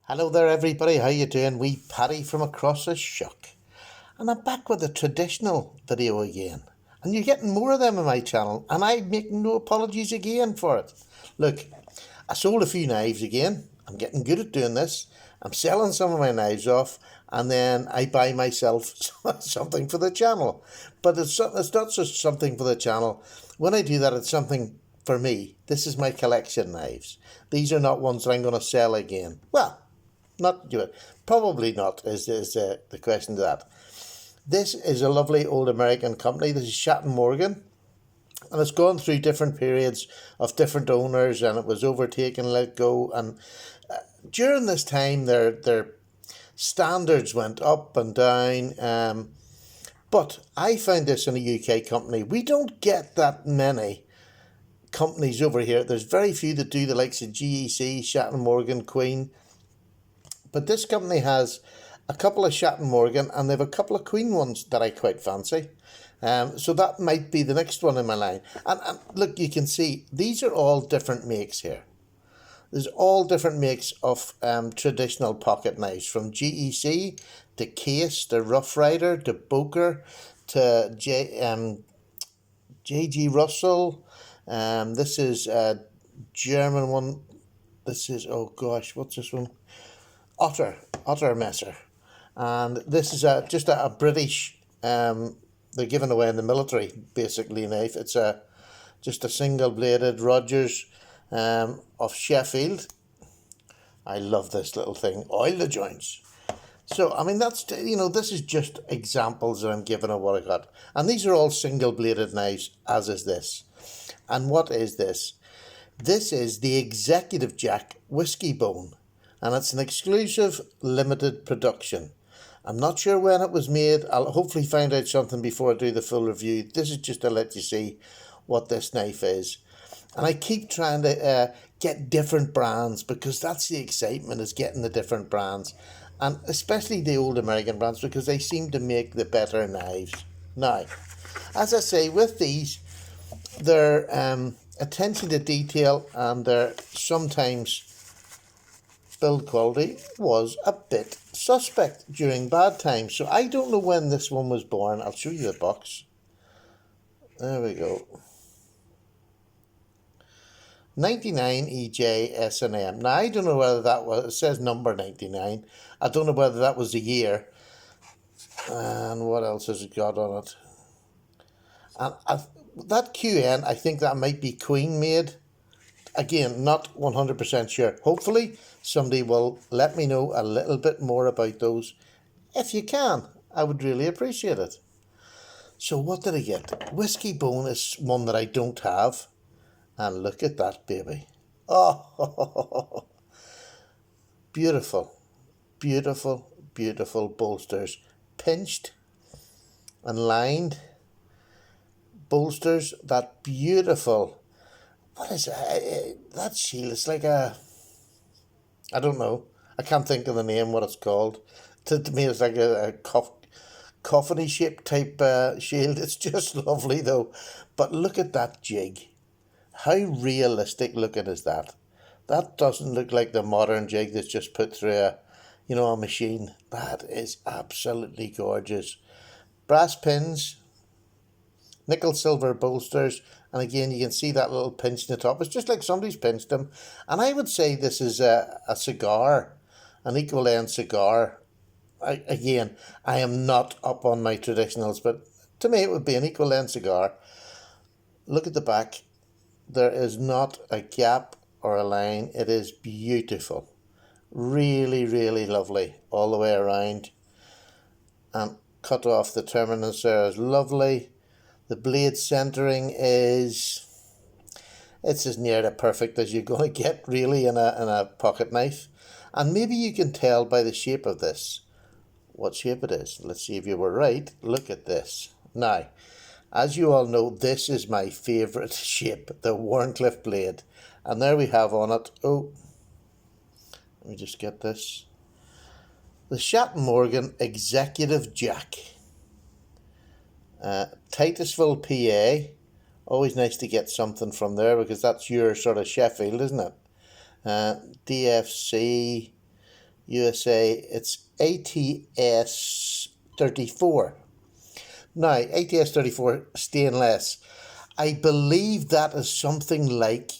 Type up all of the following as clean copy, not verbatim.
Hello there everybody, how you doing? Wee Paddy from across the shuck. And I'm back with a traditional video again. And you're getting more of them on my channel, and I make no apologies again for it. Look, I sold a few knives again. I'm getting good at doing this. I'm selling some of my knives off, and then I buy myself something for the channel. But it's not just something for the channel. When I do that, it's something for me. This is my collection knives. These are not ones that I'm going to sell again. Well, not do it. Probably not is the question to that. This is a lovely old American company. This is Schatt and Morgan, and it's gone through different periods of different owners, and it was overtaken, let go, and during this time their standards went up and down. But I found this in a UK company. We don't get that many companies over here. There's very few that do the likes of GEC, Schatt and Morgan, Queen. But this company has a couple of Schatt and Morgan, and they have a couple of Queen ones that I quite fancy. So that might be the next one in my line. And look, you can see these are all different makes here. There's all different makes of traditional pocket knives, from GEC to Case to Rough Rider to Boker to JG Russell. This is a German one. This is, oh gosh, what's this one? Otter Messer, and this is just a British. They're given away in the military, basically knife. It's just a single bladed Rogers of Sheffield. I love this little thing. Oil the joints. So I mean that's this is just examples that I'm giving of what I got, and these are all single bladed knives, as is this. And what is this? This is the Executive Jack Whiskey Bone. And it's an exclusive limited production. I'm not sure when it was made. I'll hopefully find out something before I do the full review. This is just to let you see what this knife is. And I keep trying to get different brands, because that's the excitement, is getting the different brands. And especially the old American brands, because they seem to make the better knives. Now, as I say, with these, their attention to detail and their sometimes build quality was a bit suspect during bad times. So I don't know when this one was born. I'll show you the box. There we go. 99 EJ S&M. Now I don't know whether that was, it says number 99. I don't know whether that was the year. And what else has it got on it? And that QN, I think that might be Queen made. Again, not 100% sure. Hopefully somebody will let me know a little bit more about those. If you can, I would really appreciate it. So what did I get? Whiskey Bone is one that I don't have. And look at that baby. Oh, beautiful, beautiful, beautiful bolsters. Pinched and lined bolsters. That beautiful, what is that? That shield, it's like a, I don't know. I can't think of the name, what it's called. To me, it's like a coffiny shaped type shield. It's just lovely though. But look at that jig. How realistic looking is that? That doesn't look like the modern jig that's just put through a machine. That is absolutely gorgeous. Brass pins, nickel silver bolsters, and again you can see that little pinch in the top. It's just like somebody's pinched them. And I would say this is a cigar, an equal end cigar. I am not up on my traditionals, but to me it would be an equal end cigar. Look at the back. There is not a gap or a line. It is beautiful. Really, really lovely all the way around. And cut off the terminus there is lovely. The blade centering it's as near to perfect as you're going to get really in a pocket knife. And maybe you can tell by the shape of this what shape it is. Let's see if you were right. Look at this. Now, as you all know, this is my favourite shape, the Wharncliffe blade. And there we have on it, oh, let me just get this. The Schatt & Morgan Executive Jack. Titusville, PA. Always nice to get something from there, because that's your sort of Sheffield, isn't it? DFC, USA. It's ATS 34. Now, ATS 34 stainless. I believe that is something like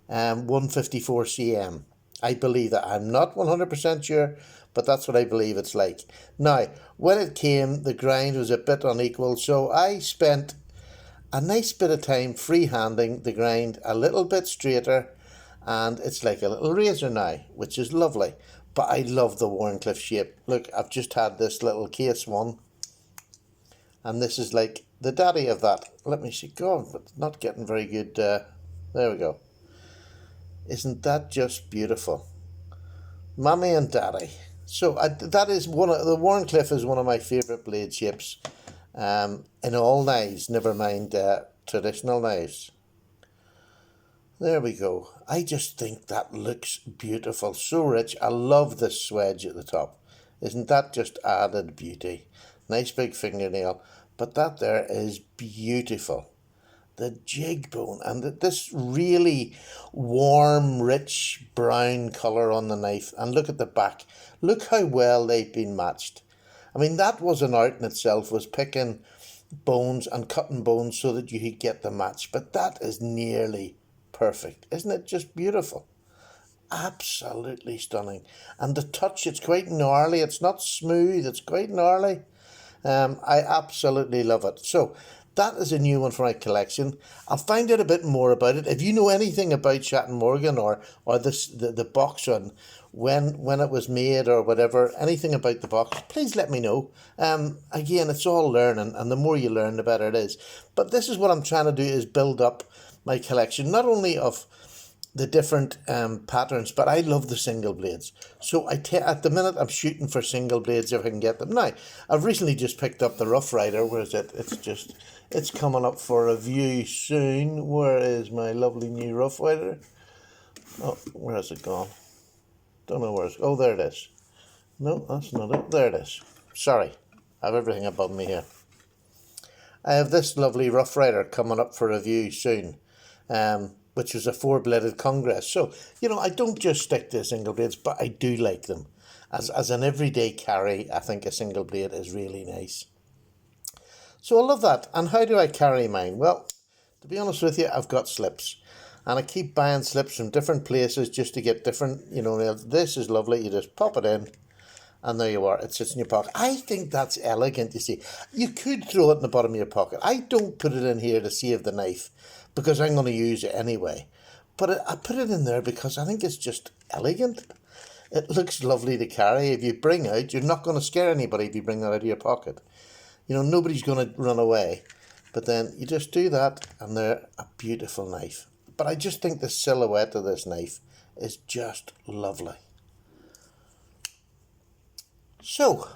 154 cm. I believe that. I'm not 100% sure, but that's what I believe it's like. Now, when it came, the grind was a bit unequal, so I spent a nice bit of time freehanding the grind a little bit straighter, and it's like a little razor now, which is lovely. But I love the Wharncliffe shape. Look, I've just had this little case one, and this is like the daddy of that. Let me see. God, but not getting very good. There we go. Isn't that just beautiful? Mommy and daddy. So that is one of the Wharncliffe is one of my favourite blade shapes. In all knives, never mind traditional knives. There we go. I just think that looks beautiful. So rich. I love this swedge at the top. Isn't that just added beauty? Nice big fingernail. But that there is beautiful. The jig bone and this really warm, rich brown colour on the knife. And look at the back. Look how well they've been matched. I mean, that was an art in itself, was picking bones and cutting bones so that you could get the match. But that is nearly perfect. Isn't it just beautiful? Absolutely stunning. And the touch, it's quite gnarly. It's not smooth, it's quite gnarly. I absolutely love it. So that is a new one for my collection. I'll find out a bit more about it. If you know anything about Schatt and Morgan or this the box on when it was made or whatever, anything about the box, please let me know. Again, it's all learning, and the more you learn, the better it is. But this is what I'm trying to do, is build up my collection, not only of the different patterns, but I love the single blades. So at the minute I'm shooting for single blades if I can get them. Now, I've recently just picked up the Rough Rider. Where is it? It's coming up for review soon. Where is my lovely new Rough Rider? Oh, where has it gone? Don't know where it's... Oh, there it is. No, that's not it. There it is. Sorry, I have everything above me here. I have this lovely Rough Rider coming up for review soon. Which is a four-bladed Congress. So, I don't just stick to single blades, but I do like them. As an everyday carry, I think a single blade is really nice. So I love that. And how do I carry mine? Well, to be honest with you, I've got slips. And I keep buying slips from different places just to get different, this is lovely. You just pop it in, and there you are. It sits in your pocket. I think that's elegant, you see. You could throw it in the bottom of your pocket. I don't put it in here to save the knife, because I'm going to use it anyway. But I put it in there because I think it's just elegant. It looks lovely to carry. If you bring out, you're not going to scare anybody if you bring that out of your pocket. Nobody's going to run away. But then you just do that, and they're a beautiful knife. But I just think the silhouette of this knife is just lovely. So,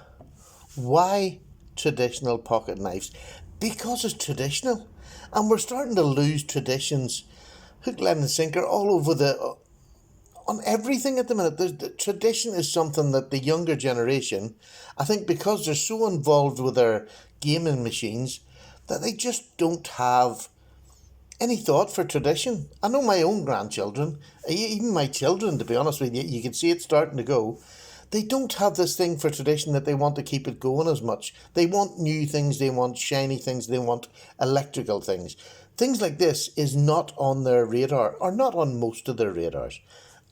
why traditional pocket knives? Because it's traditional. And we're starting to lose traditions, hook, line and sinker, all over on everything at the minute. The tradition is something that the younger generation, I think because they're so involved with their gaming machines, that they just don't have any thought for tradition. I know my own grandchildren, even my children, to be honest with you, you can see it starting to go. They don't have this thing for tradition that they want to keep it going as much. They want new things, they want shiny things, they want electrical things. Things like this is not on their radar, or not on most of their radars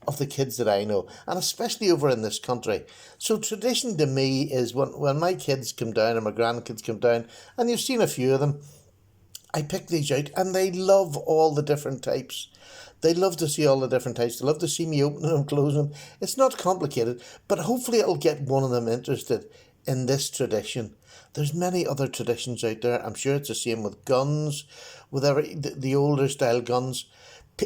of the kids that I know, and especially over in this country. So tradition to me is when my kids come down or my grandkids come down, and you've seen a few of them, I pick these out and they love all the different types. They love to see all the different types. They love to see me opening them, closing them. It's not complicated, but hopefully it'll get one of them interested in this tradition. There's many other traditions out there. I'm sure it's the same with guns, with the older style guns.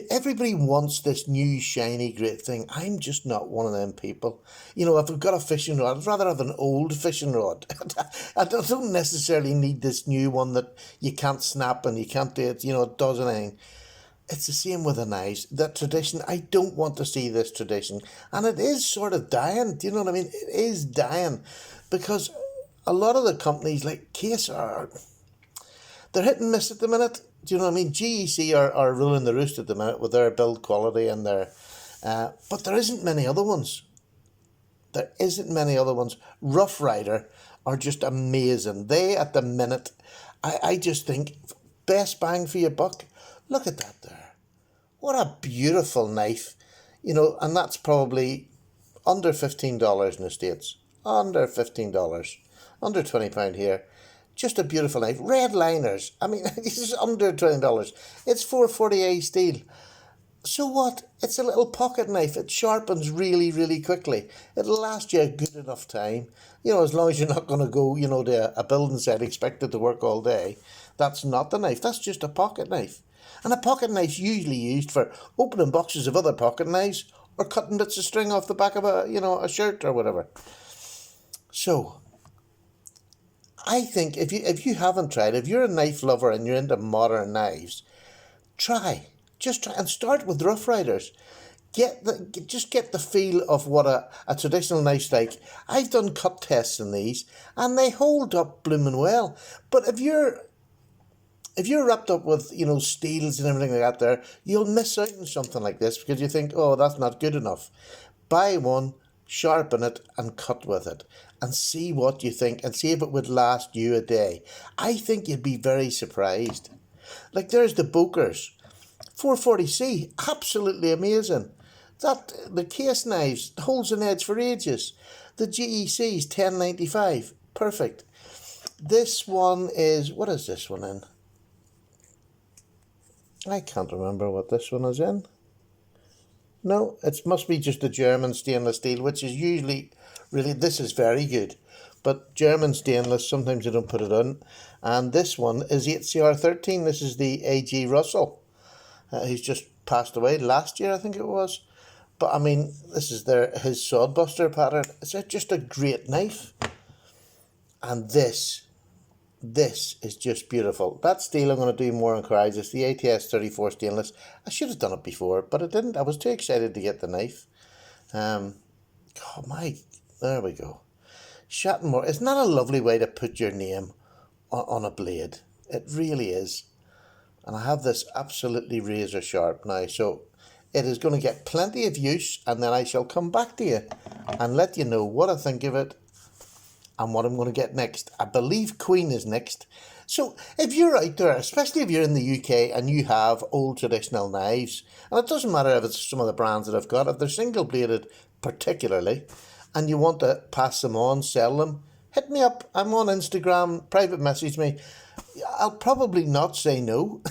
Everybody wants this new shiny great thing. I'm just not one of them people. If I've got a fishing rod, I'd rather have an old fishing rod. I don't necessarily need this new one that you can't snap and you can't do it, it does anything. It's the same with the knives. That tradition, I don't want to see this tradition. And it is sort of dying. Do you know what I mean? It is dying. Because a lot of the companies like Case they're hit and miss at the minute. Do you know what I mean? GEC are ruling the roost at the minute with their build quality and their... but there isn't many other ones. There isn't many other ones. Rough Rider are just amazing. They, at the minute, I just think, best bang for your buck. Look at that there. What a beautiful knife. And that's probably under $15 in the States. Under $15. Under £20 here. Just a beautiful knife. Red liners. I mean, this is under $20. It's 440A steel. So what? It's a little pocket knife. It sharpens really, really quickly. It'll last you a good enough time. As long as you're not going to go, to a building site expected to work all day. That's not the knife. That's just a pocket knife. And a pocket knife's usually used for opening boxes of other pocket knives or cutting bits of string off the back of a shirt or whatever. So, I think if you haven't tried, if you're a knife lover and you're into modern knives, just try and start with Rough Riders. Just get the feel of what a traditional knife's like. I've done cut tests in these and they hold up blooming well. But if you're wrapped up with, steels and everything like that there, you'll miss out on something like this because you think, oh, that's not good enough. Buy one, sharpen it and cut with it and see what you think and see if it would last you a day. I think you'd be very surprised. Like there's the Bokers. 440C, absolutely amazing. The case knives holds an edge for ages. The GEC's 1095, perfect. This one is, what is this one in? I can't remember what this one is in. No, it must be just a German stainless steel, which is usually, really, this is very good. But German stainless, sometimes they don't put it on. And this one is 8CR13. This is the A.G. Russell. He's just passed away last year, I think it was. But I mean, this is his sodbuster pattern. It's just a great knife. And this is just beautiful. That steel I'm going to do more inquiries. It's the ATS 34 stainless. I should have done it before, but I didn't. I was too excited to get the knife. There we go. Schatt. Isn't that a lovely way to put your name on a blade? It really is. And I have this absolutely razor sharp now, so it is going to get plenty of use, and then I shall come back to you and let you know what I think of it and what I'm going to get next. I believe Queen is next. So if you're out there, especially if you're in the UK and you have old traditional knives, and it doesn't matter if it's some of the brands that I've got, if they're single bladed particularly, and you want to pass them on, sell them, hit me up. I'm on Instagram, private message me. I'll probably not say no.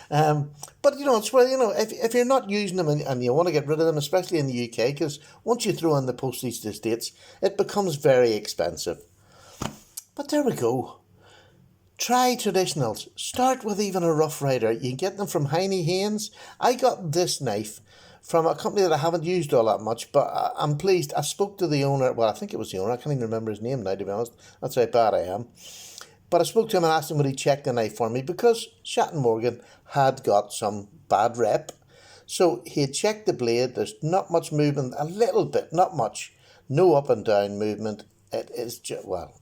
But it's where, if you're not using them and you want to get rid of them, especially in the UK, because once you throw in the postage to the States, it becomes very expensive. But there we go. Try traditionals. Start with even a Rough Rider. You can get them from Heine Haynes. I got this knife from a company that I haven't used all that much, but I'm pleased. I spoke to the owner. Well, I think it was the owner. I can't even remember his name now, to be honest. That's how bad I am. But I spoke to him and asked him would he check the knife for me because Schatt had got some bad rep. So he had checked the blade. There's not much movement, a little bit, not much. No up and down movement. It is just, well,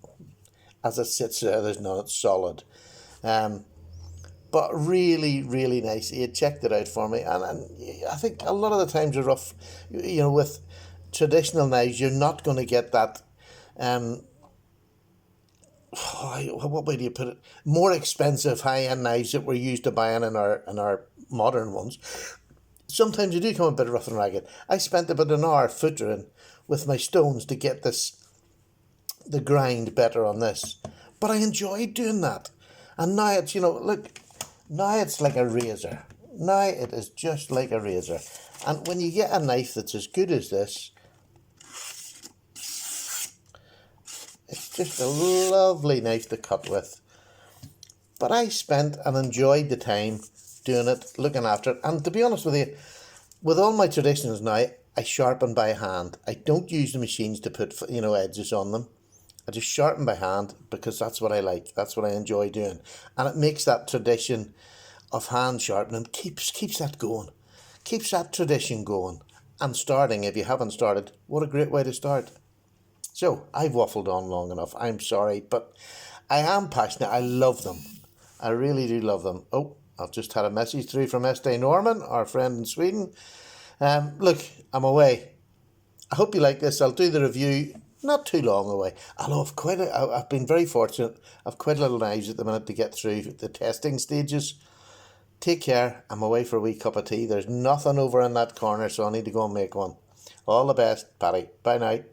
as it sits there, there's none. It's solid. But really, really nice. He had checked it out for me. And I think a lot of the times are rough, with traditional knives, you're not going to get that, what way do you put it? More expensive high-end knives that we're used to buying in our modern ones. Sometimes you do come a bit rough and ragged. I spent about an hour footering with my stones to get the grind better on this. But I enjoyed doing that. And now it's, now it's like a razor. Now it is just like a razor. And when you get a knife that's as good as this, it's just a lovely knife to cut with. But I spent and enjoyed the time doing it, looking after it. And to be honest with you, with all my traditionals now, I sharpen by hand. I don't use the machines to put, edges on them. I just sharpen by hand because that's what I like. That's what I enjoy doing. And it makes that tradition of hand sharpening, keeps that going. Keeps that tradition going. And starting, if you haven't started, what a great way to start. So, I've waffled on long enough. I'm sorry, but I am passionate. I love them. I really do love them. Oh, I've just had a message through from SD Norman, our friend in Sweden. Look, I'm away. I hope you like this. I'll do the review not too long away. I've been very fortunate. I've quite a little knives at the minute to get through the testing stages. Take care. I'm away for a wee cup of tea. There's nothing over in that corner, so I need to go and make one. All the best, Paddy. Bye now.